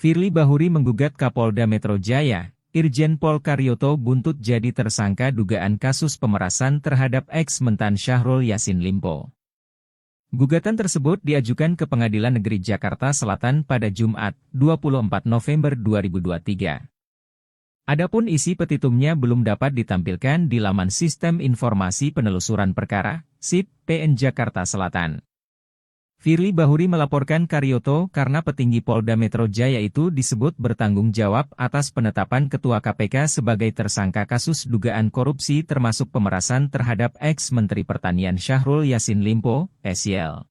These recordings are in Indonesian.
Firly Bahuri menggugat Kapolda Metro Jaya, Irjen Pol Karyoto buntut jadi tersangka dugaan kasus pemerasan terhadap eks-Mentan Syahrul Yassin Limpo. Gugatan tersebut diajukan ke Pengadilan Negeri Jakarta Selatan pada Jumat, 24 November 2023. Adapun isi petitumnya belum dapat ditampilkan di laman Sistem Informasi Penelusuran Perkara, SIP, PN Jakarta Selatan. Firly Bahuri melaporkan Karyoto karena petinggi Polda Metro Jaya itu disebut bertanggung jawab atas penetapan Ketua KPK sebagai tersangka kasus dugaan korupsi termasuk pemerasan terhadap eks-Menteri Pertanian Syahrul Yassin Limpo, SYL.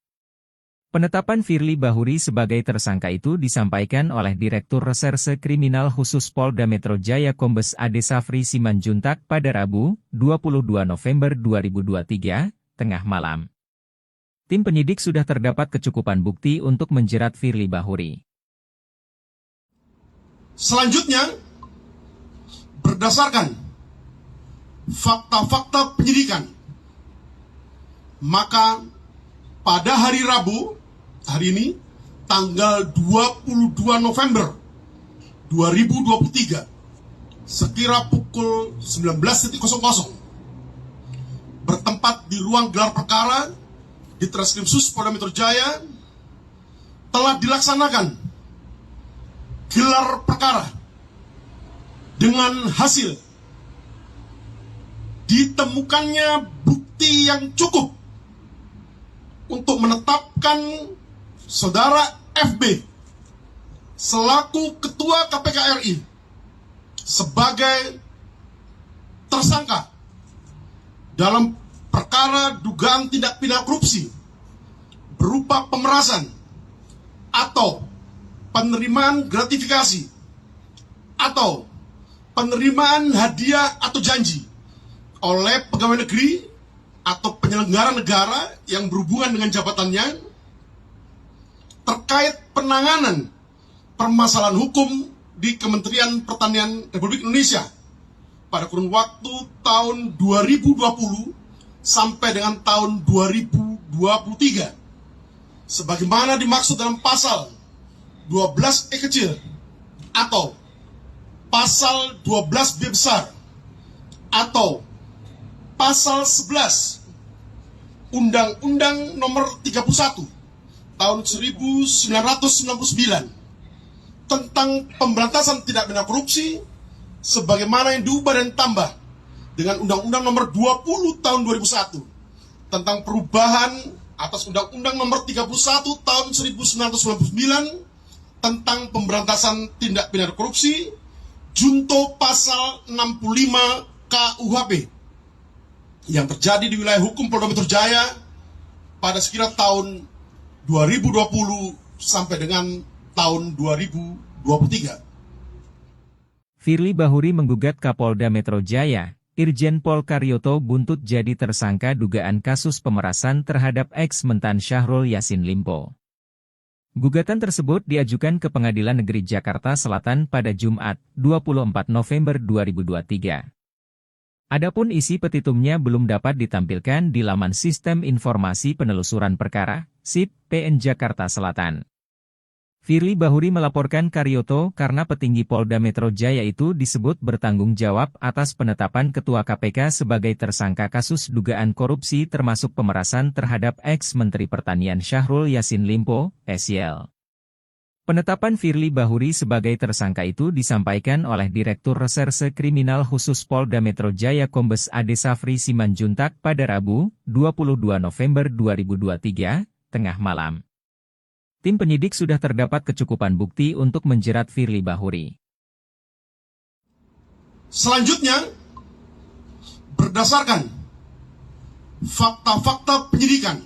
Penetapan Firly Bahuri sebagai tersangka itu disampaikan oleh Direktur Reserse Kriminal Khusus Polda Metro Jaya Kombes Ade Safri Simanjuntak pada Rabu, 22 November 2023, tengah malam. Tim penyidik sudah terdapat kecukupan bukti untuk menjerat Firly Bahuri. Selanjutnya, berdasarkan fakta-fakta penyidikan, maka pada hari Rabu, hari ini, tanggal 22 November 2023, sekira pukul 19.00, bertempat di ruang gelar perkara di Treskrimsus Polda Metro Jaya, telah dilaksanakan gelar perkara dengan hasil ditemukannya bukti yang cukup untuk menetapkan Saudara FB selaku Ketua KPK RI sebagai tersangka dalam perkara dugaan tindak pidana korupsi berupa pemerasan atau penerimaan gratifikasi atau penerimaan hadiah atau janji oleh pegawai negeri atau penyelenggara negara yang berhubungan dengan jabatannya terkait penanganan permasalahan hukum di Kementerian Pertanian Republik Indonesia pada kurun waktu tahun 2020 sampai dengan tahun 2023, sebagaimana dimaksud dalam pasal 12E kecil atau pasal 12B besar atau pasal 11 Undang-Undang Nomor 31 tahun 1999 tentang pemberantasan tindak pidana korupsi, sebagaimana yang diubah dan ditambah dengan Undang-Undang Nomor 20 tahun 2001 tentang perubahan atas Undang-Undang Nomor 31 tahun 1999 tentang pemberantasan tindak pidana korupsi, junto pasal 65 KUHP yang terjadi di wilayah hukum Polda Metro Jaya pada sekira tahun 2020 sampai dengan tahun 2023. Firly Bahuri menggugat Kapolda Metro Jaya, Irjen Pol Karyoto buntut jadi tersangka dugaan kasus pemerasan terhadap eks-Mentan Syahrul Yassin Limpo. Gugatan tersebut diajukan ke Pengadilan Negeri Jakarta Selatan pada Jumat, 24 November 2023. Adapun isi petitumnya belum dapat ditampilkan di laman Sistem Informasi Penelusuran Perkara, SIP, PN Jakarta Selatan. Firly Bahuri melaporkan Karyoto karena petinggi Polda Metro Jaya itu disebut bertanggung jawab atas penetapan Ketua KPK sebagai tersangka kasus dugaan korupsi termasuk pemerasan terhadap eks-Menteri Pertanian Syahrul Yassin Limpo, SYL. Penetapan Firly Bahuri sebagai tersangka itu disampaikan oleh Direktur Reserse Kriminal Khusus Polda Metro Jaya Kombes Ade Safri Simanjuntak pada Rabu, 22 November 2023, tengah malam. Tim penyidik sudah terdapat kecukupan bukti untuk menjerat Firly Bahuri. Selanjutnya, berdasarkan fakta-fakta penyidikan,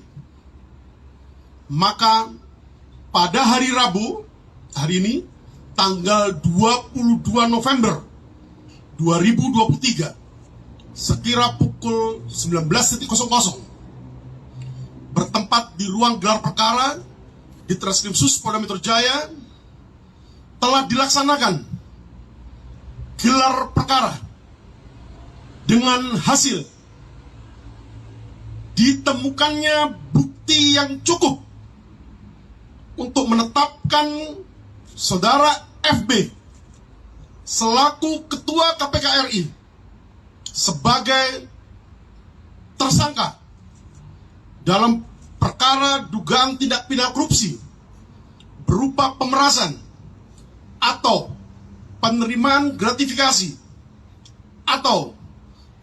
maka pada hari Rabu, hari ini, tanggal 22 November 2023, sekira pukul 19.00, bertempat di ruang gelar perkara di Treskrimsus Polda Metro Jaya, telah dilaksanakan gelar perkara dengan hasil ditemukannya bukti yang cukup untuk menetapkan Saudara FB selaku Ketua KPK RI sebagai tersangka dalam perkara dugaan tindak pidana korupsi berupa pemerasan atau penerimaan gratifikasi atau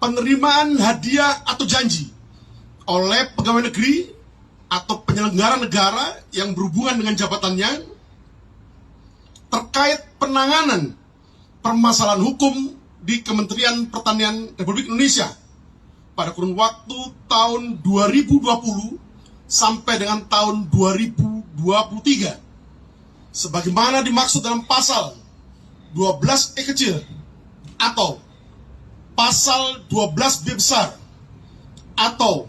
penerimaan hadiah atau janji oleh pegawai negeri atau penyelenggara negara yang berhubungan dengan jabatannya terkait penanganan permasalahan hukum di Kementerian Pertanian Republik Indonesia pada kurun waktu tahun 2020 sampai dengan tahun 2023 sebagaimana dimaksud dalam pasal 12E kecil atau pasal 12B besar atau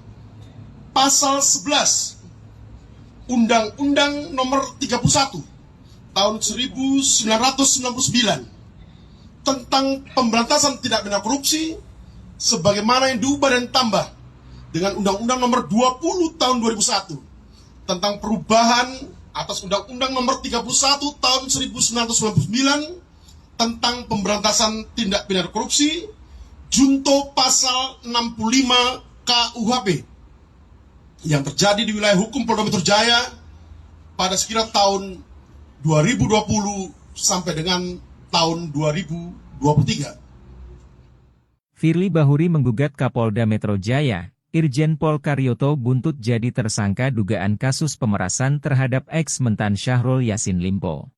pasal 11 Undang-Undang Nomor 31 tahun 1999 tentang pemberantasan tindak pidana korupsi sebagaimana yang diubah dan tambah dengan Undang-Undang Nomor 20 tahun 2001 tentang perubahan atas Undang-Undang Nomor 31 tahun 1999 tentang pemberantasan tindak pidana korupsi junto pasal 65 KUHP yang terjadi di wilayah hukum Polda Metro Jaya pada sekira tahun 2020 sampai dengan tahun 2023. Firly Bahuri menggugat Kapolda Metro Jaya, Irjen Pol Karyoto buntut jadi tersangka dugaan kasus pemerasan terhadap ex-Mentan Syahrul Yassin Limpo.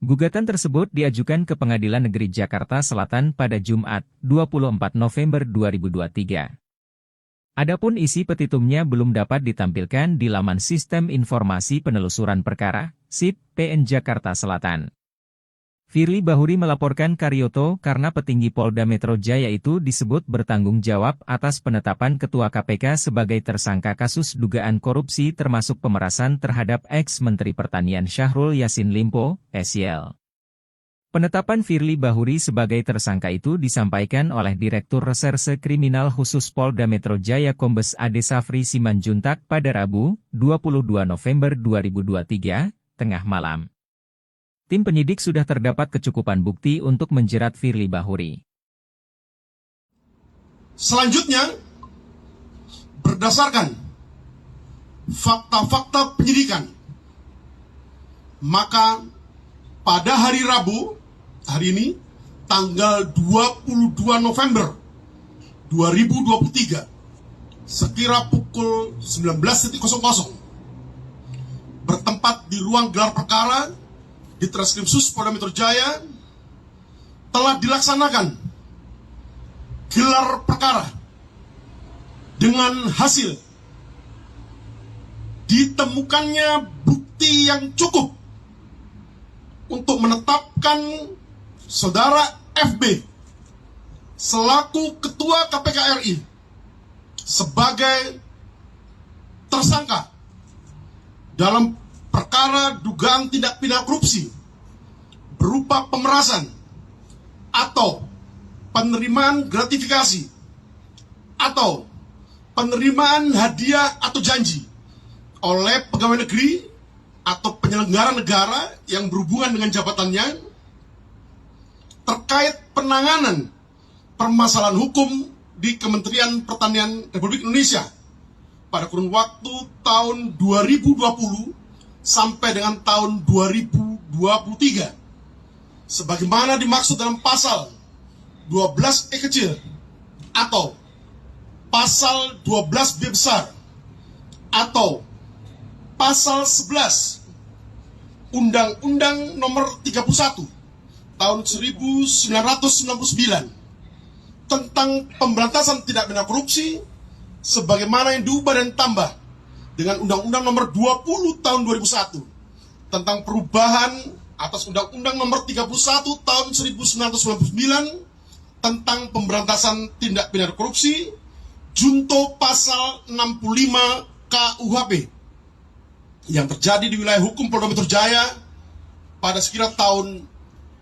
Gugatan tersebut diajukan ke Pengadilan Negeri Jakarta Selatan pada Jumat, 24 November 2023. Adapun isi petitumnya belum dapat ditampilkan di laman Sistem Informasi Penelusuran Perkara, SIP, PN Jakarta Selatan. Firly Bahuri melaporkan Karyoto karena petinggi Polda Metro Jaya itu disebut bertanggung jawab atas penetapan Ketua KPK sebagai tersangka kasus dugaan korupsi termasuk pemerasan terhadap ex-Menteri Pertanian Syahrul Yassin Limpo, SYL. Penetapan Firly Bahuri sebagai tersangka itu disampaikan oleh Direktur Reserse Kriminal Khusus Polda Metro Jaya Kombes Ade Safri Simanjuntak pada Rabu, 22 November 2023, tengah malam. Tim penyidik sudah terdapat kecukupan bukti untuk menjerat Firly Bahuri. Selanjutnya, berdasarkan fakta-fakta penyidikan, maka pada hari Rabu, hari ini, tanggal 22 November 2023, sekira pukul 19.00, bertempat di ruang gelar perkara di Treskrimsus Polda Metro Jaya, telah dilaksanakan gelar perkara dengan hasil ditemukannya bukti yang cukup untuk menetapkan saudara FB selaku Ketua KPK RI sebagai tersangka dalam perkara dugaan tindak pidana korupsi berupa pemerasan atau penerimaan gratifikasi atau penerimaan hadiah atau janji oleh pegawai negeri atau penyelenggara negara yang berhubungan dengan jabatannya terkait penanganan permasalahan hukum di Kementerian Pertanian Republik Indonesia pada kurun waktu tahun 2020 sampai dengan tahun 2023 sebagaimana dimaksud dalam pasal 12E kecil atau pasal 12B besar atau pasal 11 Undang-Undang Nomor 31 tahun 1999 tentang pemberantasan tindak pidana korupsi sebagaimana yang diubah dan tambah dengan Undang-Undang Nomor 20 tahun 2001 tentang perubahan atas Undang-Undang Nomor 31 tahun 1999 tentang pemberantasan tindak pidana korupsi junto pasal 65 KUHP yang terjadi di wilayah hukum Polda Metro Jaya pada sekira tahun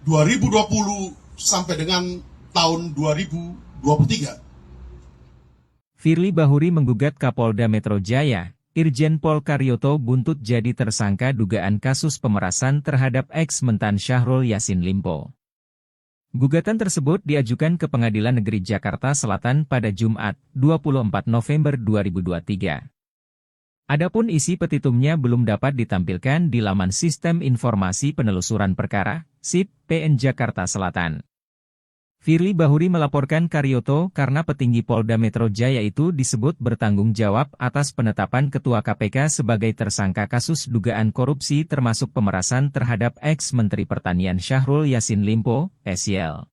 2020 sampai dengan tahun 2023. Firly Bahuri menggugat Kapolda Metro Jaya, Irjen Pol Karyoto buntut jadi tersangka dugaan kasus pemerasan terhadap ex-Mentan Syahrul Yassin Limpo. Gugatan tersebut diajukan ke Pengadilan Negeri Jakarta Selatan pada Jumat, 24 November 2023. Adapun isi petitumnya belum dapat ditampilkan di laman Sistem Informasi Penelusuran Perkara, SIP, PN Jakarta Selatan. Firly Bahuri melaporkan Karyoto karena petinggi Polda Metro Jaya itu disebut bertanggung jawab atas penetapan Ketua KPK sebagai tersangka kasus dugaan korupsi termasuk pemerasan terhadap ex-Menteri Pertanian Syahrul Yassin Limpo, SYL.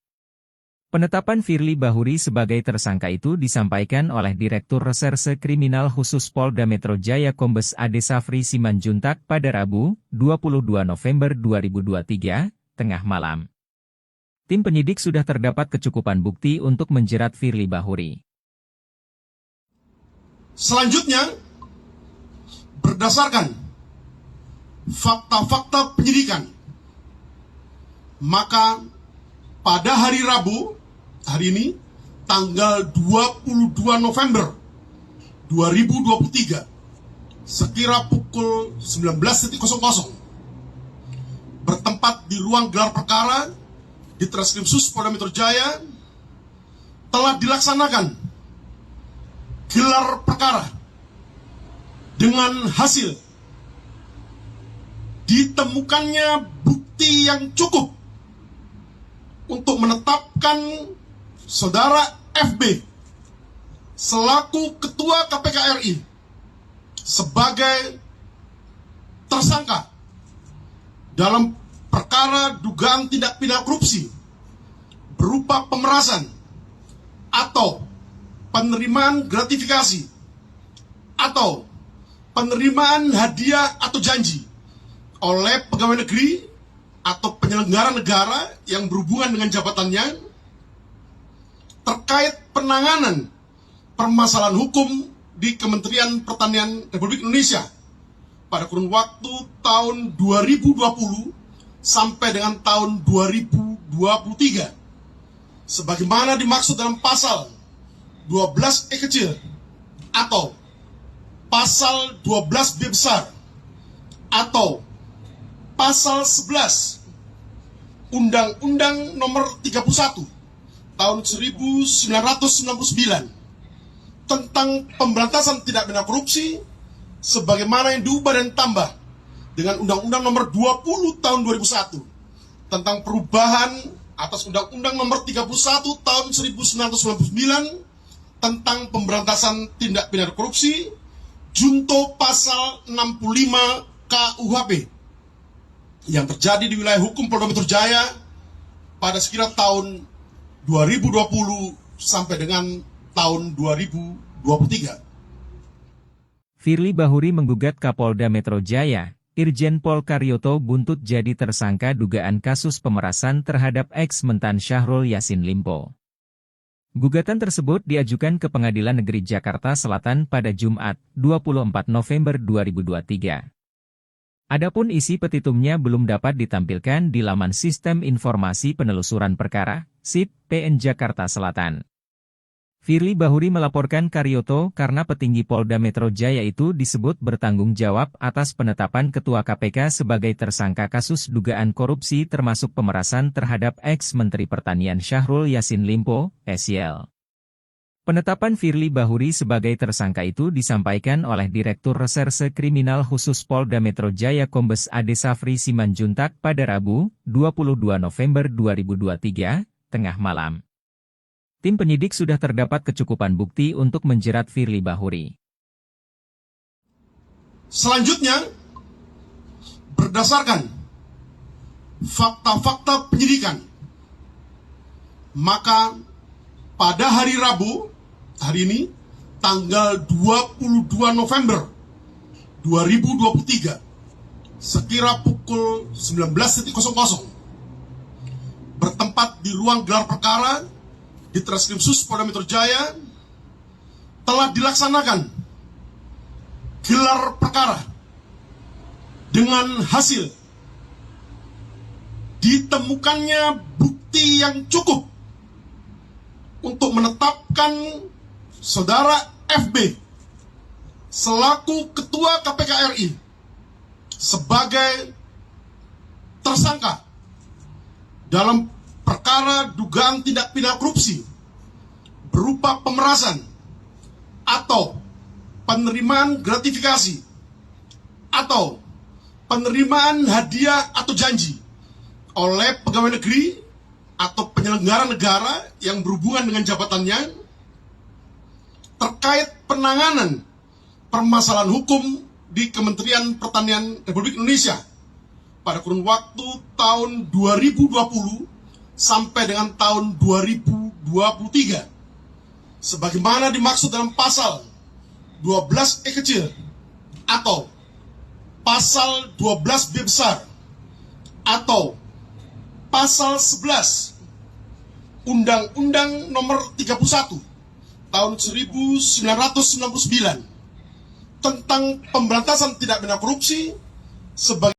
Penetapan Firly Bahuri sebagai tersangka itu disampaikan oleh Direktur Reserse Kriminal Khusus Polda Metro Jaya Kombes Ade Safri Simanjuntak pada Rabu, 22 November 2023, tengah malam. Tim penyidik sudah terdapat kecukupan bukti untuk menjerat Firly Bahuri. Selanjutnya, berdasarkan fakta-fakta penyidikan, maka pada hari Rabu, hari ini, tanggal 22 November 2023, sekira pukul 19.00, bertempat di ruang gelar perkara di Treskrimsus Polda Metro Jaya, telah dilaksanakan gelar perkara dengan hasil ditemukannya bukti yang cukup untuk menetapkan saudara FB selaku Ketua KPK RI sebagai tersangka dalam perkara dugaan tindak pidana korupsi berupa pemerasan atau penerimaan gratifikasi atau penerimaan hadiah atau janji oleh pegawai negeri atau penyelenggara negara yang berhubungan dengan jabatannya terkait penanganan permasalahan hukum di Kementerian Pertanian Republik Indonesia pada kurun waktu tahun 2020 sampai dengan tahun 2023, sebagaimana dimaksud dalam pasal 12E kecil atau pasal 12B besar atau pasal 11 Undang-Undang Nomor 31 tahun 1999 tentang pemberantasan tindak pidana korupsi, sebagaimana yang diubah dan tambah dengan Undang-Undang Nomor 20 tahun 2001 tentang perubahan atas Undang-Undang Nomor 31 tahun 1999 tentang pemberantasan tindak pidana korupsi, junto pasal 65 KUHP yang terjadi di wilayah hukum Polda Metro Jaya pada sekira tahun 2020 sampai dengan tahun 2023. Firly Bahuri menggugat Kapolda Metro Jaya, Irjen Pol Karyoto buntut jadi tersangka dugaan kasus pemerasan terhadap ex-Mentan Syahrul Yassin Limpo. Gugatan tersebut diajukan ke Pengadilan Negeri Jakarta Selatan pada Jumat, 24 November 2023. Adapun isi petitumnya belum dapat ditampilkan di laman Sistem Informasi Penelusuran Perkara, SIP, PN Jakarta Selatan. Firly Bahuri melaporkan Karyoto karena petinggi Polda Metro Jaya itu disebut bertanggung jawab atas penetapan Ketua KPK sebagai tersangka kasus dugaan korupsi termasuk pemerasan terhadap ex-Menteri Pertanian Syahrul Yassin Limpo, SYL. Penetapan Firly Bahuri sebagai tersangka itu disampaikan oleh Direktur Reserse Kriminal Khusus Polda Metro Jaya Kombes Ade Safri Simanjuntak pada Rabu, 22 November 2023, tengah malam. Tim penyidik sudah terdapat kecukupan bukti untuk menjerat Firly Bahuri. Selanjutnya, berdasarkan fakta-fakta penyidikan, maka pada hari Rabu, hari ini, tanggal 22 November 2023, sekira pukul 19.00, bertempat di ruang gelar perkara di Treskrimsus Polda Metro Jaya, telah dilaksanakan gelar perkara dengan hasil ditemukannya bukti yang cukup untuk menetapkan saudara FB selaku Ketua KPK RI sebagai tersangka dalam perkara dugaan tindak pidana korupsi berupa pemerasan atau penerimaan gratifikasi atau penerimaan hadiah atau janji oleh pegawai negeri atau penyelenggara negara yang berhubungan dengan jabatannya terkait penanganan permasalahan hukum di Kementerian Pertanian Republik Indonesia pada kurun waktu tahun 2020 sampai dengan tahun 2023 sebagaimana dimaksud dalam pasal 12E kecil atau pasal 12B besar atau pasal 11 Undang-Undang Nomor 31 tahun 1999 tentang pemberantasan tindak pidana korupsi sebagai